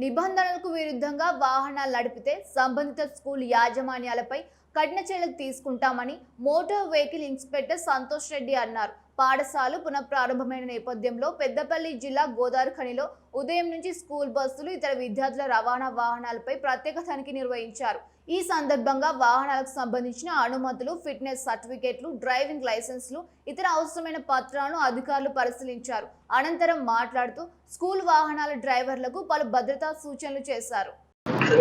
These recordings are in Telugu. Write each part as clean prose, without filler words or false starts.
నిబంధనలకు విరుద్ధంగా వాహనాలు నడిపితే సంబంధిత స్కూల్ యాజమాన్యాలపై కఠిన చర్యలు తీసుకుంటామని motor vehicle inspector Santosh Reddy అన్నారు. పాఠశాలలు పునఃప్రారంభమైన నేపథ్యంలో పెద్దపల్లి జిల్లా గోదావరిఖనిలో ఉదయం నుంచి స్కూల్ బస్సులు ఇతర విద్యార్థుల రవాణా వాహనాలపై ప్రత్యేక తనిఖీ నిర్వహించారు. ఈ సందర్భంగా వాహనాలకు సంబంధించిన అనుమతులు, ఫిట్నెస్ సర్టిఫికేట్లు, డ్రైవింగ్ లైసెన్సులు, ఇతర అవసరమైన పత్రాలను అధికారులు పరిశీలించారు. అనంతరం మాట్లాడుతూ స్కూల్ వాహనాల డ్రైవర్లకు పలు భద్రతా సూచనలు చేశారు.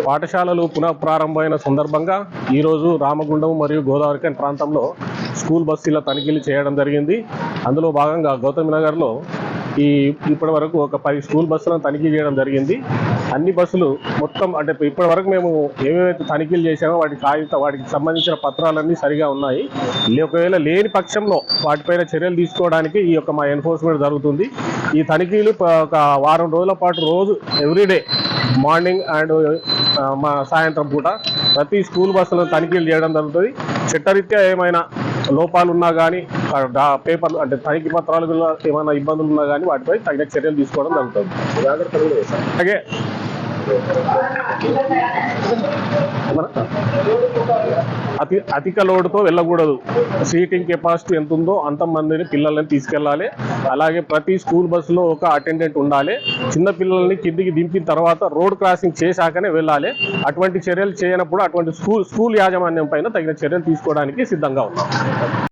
పాఠశాలలు పునఃప్రారంభమైన సందర్భంగా ఈరోజు రామగుండం మరియు గోదావరిఖని ప్రాంతంలో స్కూల్ బస్సుల తనిఖీలు చేయడం జరిగింది. అందులో భాగంగా గౌతమి నగర్లో ఇప్పటి వరకు ఒక 10 స్కూల్ బస్సులను తనిఖీ చేయడం జరిగింది. అన్ని బస్సులు మొత్తం అంటే ఇప్పటి వరకు మేము ఏమేమైతే తనిఖీలు చేసామో వాటికి సంబంధించిన పత్రాలన్నీ సరిగా ఉన్నాయి. ఒకవేళ లేని పక్షంలో వాటిపైన చర్యలు తీసుకోవడానికి మా ఎన్ఫోర్స్మెంట్ జరుగుతుంది. ఈ తనిఖీలు ఒక వారం రోజుల పాటు రోజు ఎవ్రీడే మార్నింగ్ అండ్ సాయంత్రం పూట ప్రతి స్కూల్ బస్సులను తనిఖీలు చేయడం జరుగుతుంది. చట్టరీత్యా ఏమైనా లోపాలు ఉన్నా కానీ, పేపర్లు అంటే తనిఖీ పత్రాలు ఏమైనా ఇబ్బందులు ఉన్నా కానీ వాటిపై తగిన చర్యలు తీసుకోవడం జరుగుతుంది. అలాగే అధిక లోడుతో వెళ్ళకూడదు. సీటింగ్ కెపాసిటీ ఎంత ఉందో అంతమందిని పిల్లల్ని తీసుకెళ్ళాలి. అలాగే ప్రతి స్కూల్ బస్సులో ఒక అటెండెంట్ ఉండాలి. చిన్న పిల్లల్ని కిందికి దింపిన తర్వాత రోడ్ క్రాసింగ్ చేశాకనే వెళ్ళాలి. అటువంటి చర్యలు చేయనప్పుడు అటువంటి స్కూల్ యాజమాన్యం పైన తగిన చర్యలు తీసుకోవడానికి సిద్ధంగా ఉన్నాం.